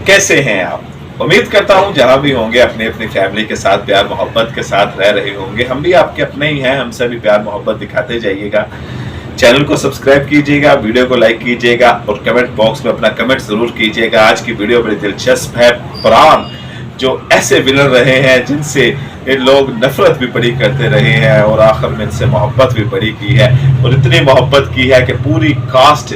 कैसे हैं आप? उम्मीद करता हूँ जहां भी होंगे अपनी अपनी फैमिली के साथ प्यार मोहब्बत के साथ रह रहे होंगे। हम भी आपके अपने ही हैं, हमसे भी प्यार मोहब्बत दिखाते जाइएगा। चैनल को सब्सक्राइब कीजिएगा, वीडियो को लाइक कीजिएगा और कमेंट बॉक्स में अपना कमेंट जरूर कीजिएगा। आज की वीडियो बड़ी दिलचस्प है। प्राण जो ऐसे विलन रहे हैं जिनसे ये लोग नफरत भी बड़ी करते रहे हैं और आखिर में इनसे मोहब्बत भी बड़ी की है, और इतनी मोहब्बत की है कि पूरी कास्ट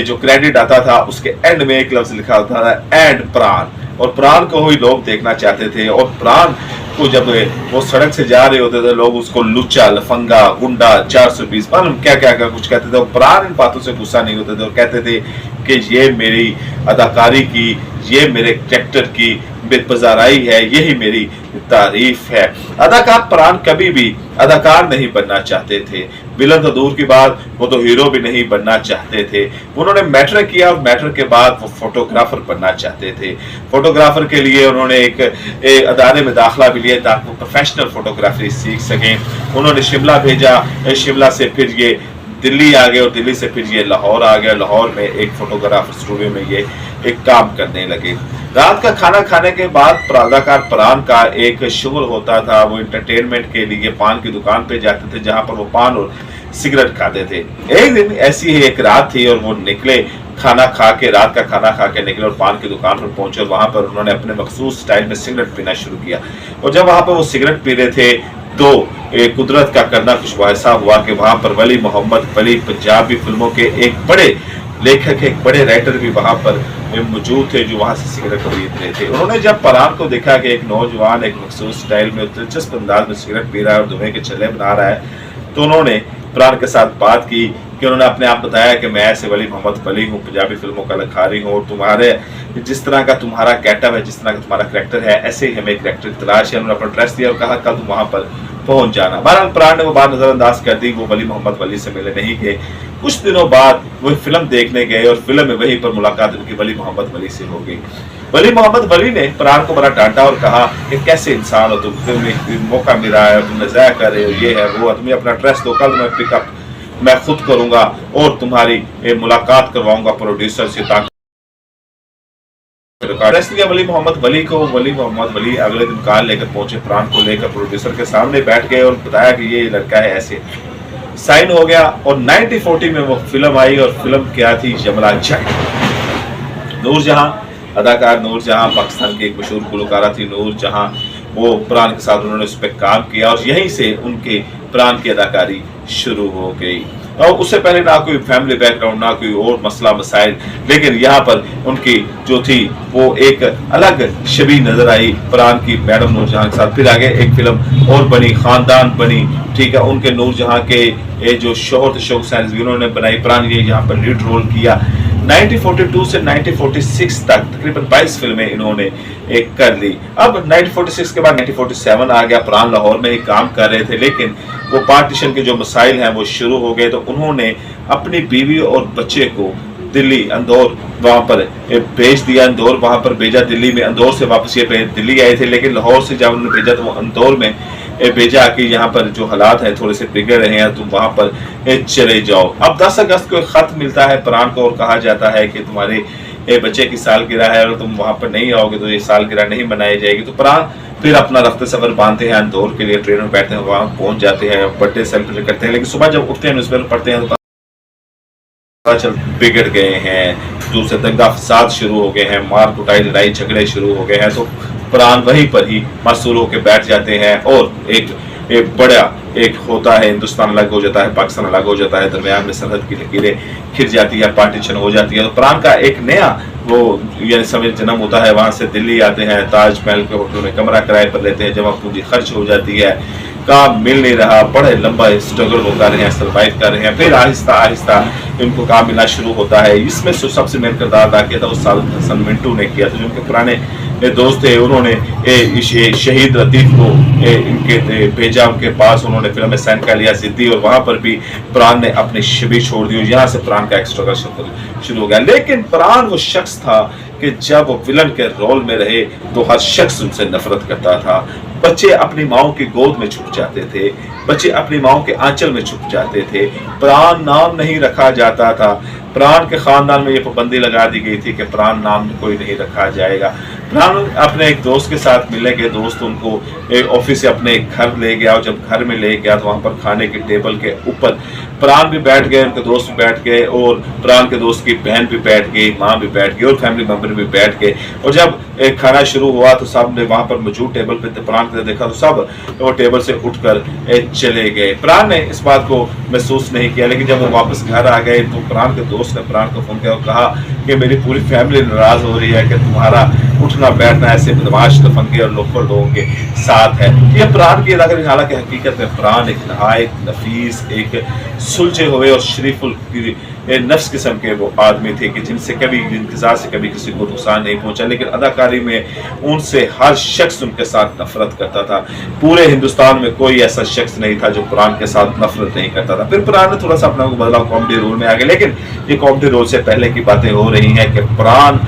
जो क्रेडिट आता था उसके एंड में एक लफ्ज लिखा होता था, एंड प्राण। और प्राण को ही लोग देखना चाहते थे। और प्राण को जब वो सड़क से जा रहे होते थे लोग उसको लुच्चा, लफंगा, गुंडा, 420 मालूम क्या क्या कुछ कहते थे। और प्राण इन बातों से गुस्सा नहीं होते थे और कहते थे कि ये मेरी अदाकारी की, ये मेरे कैरेक्टर की बेपज़ाराई है, यही मेरी तारीफ है। अदाकार प्राण कभी भी अदाकार नहीं बनना चाहते थे। विलन तो दूर की बात, वो तो हीरो भी नहीं बनना चाहते थे। उन्होंने मैट्रिक किया और मैट्रिक के बाद वो फोटोग्राफर बनना चाहते थे। फोटोग्राफर के लिए उन्होंने एक अदारे में दाखिला भी लिया ताकि वो प्रोफेशनल फोटोग्राफी सीख सकें। उन्होंने शिमला भेजा, शिमला से फिर ये दिल्ली आ गए और दिल्ली से फिर ये लाहौर आ गया। लाहौर में एक फोटोग्राफर स्टूडियो में ये एक काम करने लगे। रात का खाना खाने के बाद अदाकार प्राण का एक शुगर होता था। वो एंटरटेनमेंट के लिए पान की दुकान पे जाते थे जहां पर वो पान और सिगरेट खाते थे। एक दिन ऐसी ही एक रात थी और वो निकले, खाना खा के, रात का खाना खा के निकले और पान की दुकान पर पहुंचे। वहां पर उन्होंने अपने मखसूस स्टाइल में सिगरेट पीना शुरू किया। और जब वहां पर वो सिगरेट पी रहे थे तो कुदरत का करना कुछ ऐसा हुआ कि वहां पर वली मोहम्मद वली पंजाबी फिल्मों के एक बड़े लेखक, एक बड़े राइटर भी वहां पर मौजूद थे जो वहां से सिगरेट खरीद रहे थे। उन्होंने जब प्राण को देखा कि एक नौजवान एक मखसूस स्टाइल में दिलचस्प अंदाज में सिगरेट पी रहा है और धुएं के छल्ले बना रहा है, तो उन्होंने प्राण के साथ बात की कि उन्होंने अपने आप बताया कि मैं ऐसे वली मोहम्मद वली हूँ, पंजाबी फिल्मों का लखारी हूँ, और तुम्हारे जिस तरह का तुम्हारा गेटअप है, जिस तरह का तुम्हारा करैक्टर है, ऐसे ही हमें करैक्टर तलाश है। उन्होंने अपना ड्रेस दिया और कहा कल तुम वहां पर पहुंच जाना। बहरहाल प्राण ने वो बात नजरअंदाज कर दी। वो वली मोहम्मद वली से मिले नहीं गए। कुछ दिनों बाद वो फिल्म देखने गए और फिल्म में वहीं पर मुलाकात उनकी वली मोहम्मद वली से हो गई। वली मोहम्मद वली ने प्राण को बड़ा डांटा और कहा कि कैसे इंसान हो तुम, तुम्हें मौका मिला है, तुम ज़ाया कर रहे हो, ये है वो है, तुम्हें अपना ड्रेस दो, कल मैं पिकअप मैं खुद करूंगा और तुम्हारी मुलाकात करवाऊंगा प्रोड्यूसर से ताकि वली मोहम्मद वली को। वली मोहम्मद वली अगले दिन कार लेकर पहुंचे, प्राण को लेकर प्रोड्यूसर के सामने बैठ गए और बताया कि ये लड़का है, ऐसे साइन हो गया। और 1940 में वो फिल्म आई और फिल्म क्या थी, यमला जट। नूरजहां, अदाकार नूरजहां, पाकिस्तान की एक मशहूर गुलकारा थी नूरजहां। वो प्राण के साथ उन्होंने उस पर काम किया और यहीं से उनके प्राण की अदाकारी शुरू हो गई। और उससे पहले ना कोई फैमिली बैकग्राउंड, ना कोई और मसला मसाइल, लेकिन यहाँ पर उनकी जो थी वो एक अलग छवि नजर आई प्राण की मैडम नूरजहां के साथ। फिर आगे एक फिल्म और बनी, खानदान बनी, ठीक है। उनके नूरजहां के ये जो शोहर थे शौक साइंस भी उन्होंने बनाई, प्राण ने यहाँ पर लीड रोल किया। 1942 से 1946 तक तकरीबन 22 फिल्में इन्होंने एक कर ली। अब 1946 के बाद 1947 आ गया। प्राण लाहौर में ही काम कर रहे थे, लेकिन वो पार्टीशन के जो मसाइल हैं वो शुरू हो गए। तो उन्होंने अपनी बीवी और बच्चे को दिल्ली, इंदौर वहाँ पर भेज दिया। इंदौर वहाँ पर भेजा, दिल्ली में। इंदौर से वापस ये दिल्ली आए थे, लेकिन लाहौर से जब उन्होंने भेजा तो वो इंदौर में भेजा कि यहाँ पर जो हालात है थोड़े से बिगड़ रहे हैं, तुम वहां पर चले जाओ। अब 10 अगस्त को एक खत मिलता है प्राण को और कहा जाता है कि तुम्हारे बच्चे की सालगिरह है और तुम वहां पर नहीं आओगे तो ये सालगिरह नहीं मनाई जाएगी। तो प्राण फिर अपना रफ्ते सफर बांधते हैं, इंदौर के लिए ट्रेन में बैठते हैं, वहां पहुंच जाते हैं, बर्थडे सेलिब्रेट करते हैं। लेकिन सुबह जब उठते हैं न्यूज़पेपर पढ़ते हैं तो चल बिगड़ गए हैं, दूसरे दंगा फसाद शुरू हो गए हैं, मार कुटाई लड़ाई झगड़े शुरू हो गए हैं। तो प्राण वहीं पर ही मसूल होकर बैठ जाते हैं और एक बड़ा एक होता है, हिंदुस्तान अलग हो जाता है, पाकिस्तान अलग हो जाता है, दरमियान में सरहद की लकीरें खिंच जाती है, पार्टीशन हो जाती है। तो प्राण का एक नया वो यानी समय जन्म होता है। वहां से दिल्ली आते हैं, ताजमहल के होटल में कमरा किराए पर लेते हैं, जमा पूंजी खर्च हो जाती है, काम मिल नहीं रहा, बड़े लंबा स्ट्रगल वो कर रहे हैं, सर्वाइव कर रहे हैं। फिर आहिस्ता आहिस्ता इनको काम मिलना शुरू होता है। इसमें सबसे मेन किरदार अदा किया था वो सादत हसन मिंटू ने किया था, जो उनके पुराने दोस्त थे। उन्होंने शहीद लतीफ को इनके भेजा उनके पास, उन्होंने फिल्म में साइन कर लिया जिद्दी, और वहां पर भी प्राण ने अपनी छवि छोड़ दी। यहाँ से प्राण का एक स्ट्रगल शुरू हो गया। लेकिन प्राण वो शख्स था कि जब वो विलन के रोल में रहे तो हर शख्स उनसे नफरत करता था। बच्चे अपनी माओ की गोद में छुप जाते थे, बच्चे अपनी माओ के आंचल में छुप जाते थे। प्राण नाम नहीं रखा जाता था, प्राण के खानदान में ये पाबंदी लगा दी गई थी कि प्राण नाम कोई नहीं रखा जाएगा। प्राण अपने एक दोस्त के साथ मिलने गए, दोस्त उनको एक ऑफिस से अपने एक घर ले गया, और जब घर में ले गया तो वहाँ पर खाने की टेबल के ऊपर प्राण भी बैठ गए, उनके दोस्त भी बैठ गए, और प्राण के दोस्त की बहन भी बैठ गई, माँ भी बैठ गई, और फैमिली मेंबर भी बैठ गए। और जब खाना शुरू हुआ तो सब ने वहाँ पर मौजूद टेबल पे प्राण को देखा तो सब वो टेबल से उठकर चले गए। प्राण ने इस बात को महसूस नहीं किया, लेकिन जब वो वापस घर आ गए तो प्राण के दोस्त ने प्राण को फोन किया और कहा कि मेरी पूरी फैमिली नाराज हो रही है कि तुम्हारा उठना बैठना ऐसे बदमाश दफंगे और लोफर लोगों के साथ है। ये प्राण की लग रही, हालांकि हकीकत में प्राण एक नहायत नफीस, एक सुलझे हुए और शरीफुल नफ्स किस्म के वो आदमी थे कि जिनसे कभी इंतजार से कभी किसी को नुकसान नहीं पहुंचा, लेकिन अदाकारी में उनसे हर शख्स उनके साथ नफरत करता था। पूरे हिंदुस्तान में कोई ऐसा शख्स नहीं था जो प्राण के साथ नफरत नहीं करता था। फिर प्राण ने थोड़ा सा अपना बदला, कॉमेडी रोल में आ गया, लेकिन ये कॉमेडी रोल से पहले की बातें हो रही हैं कि प्राण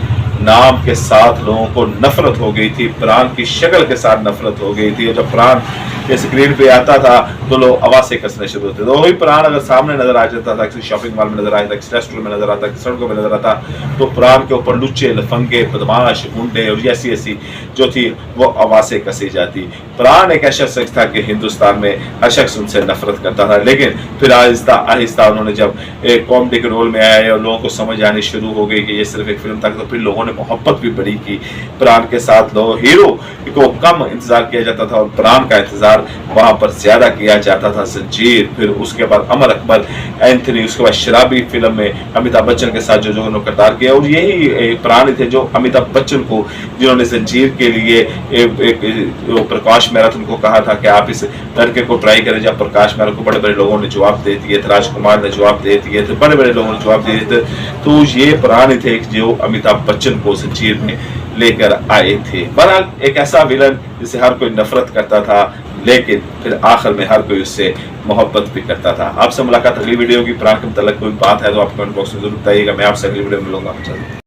नाम के साथ लोगों को नफरत हो गई थी, प्राण की शक्ल के साथ नफरत हो गई थी। और जब प्राण के स्क्रीन पे आता था तो लोग आवाज़ें कसने शुरू होते थे। तो वही प्राण अगर सामने नजर आ जाता था, किसी शॉपिंग मॉल में नजर आ जाता, किसी रेस्टोरेंट में नजर आता, किसी सड़कों में नजर आता, तो प्राण के ऊपर लुच्चे, लफंगे, बदमाश, गुंडे और ऐसी ऐसी जो थी वो आवाज़ें कसी जाती। प्राण एक ऐसा शख्स था कि हिंदुस्तान में हर शख्स उनसे नफरत करता था, लेकिन फिर आहिस्ता आहिस्ता उन्होंने जब एक कॉमेडी के रोल में आए और लोगों को समझ आनी शुरू हो गई कि ये सिर्फ एक फिल्म था, तो फिर लोगों ने मोहब्बत भी बड़ी की प्राण के साथ। लोग हीरो को कम इंतजार किया जाता था और प्राण का इंतजार वहां पर ज्यादा किया जाता था। जंजीर, फिर उसके बाद अमर अकबर, एंथनी, उसके बाद शराबी फिल्म में अमिताभ बच्चन के साथ जो उन्होंने किरदार किया, और यही प्राण थे जो अमिताभ बच्चन को, जिन्होंने जंजीर के लिए प्रकाश मेहरा को कहा था कि आप इस लड़के को ट्राई करें। जब प्रकाश मेहरा को बड़े बड़े लोगों ने जवाब दे दिए थे, राजकुमार ने जवाब दे दिए थे, बड़े बड़े लोगों ने जवाब दिए थे, तो ये प्राण थे जो अमिताभ बच्चन को जंजीर में लेकर आए थे। बहरहाल एक ऐसा विलन जिसे हर कोई नफरत करता था, लेकिन फिर आखिर में हर कोई उससे मोहब्बत भी करता था। आपसे मुलाकात अगली वीडियो की। प्राण के मतलब कोई बात है तो आप कमेंट बॉक्स में जरूर बताइएगा। मैं आपसे अगली वीडियो में मिलूंगा।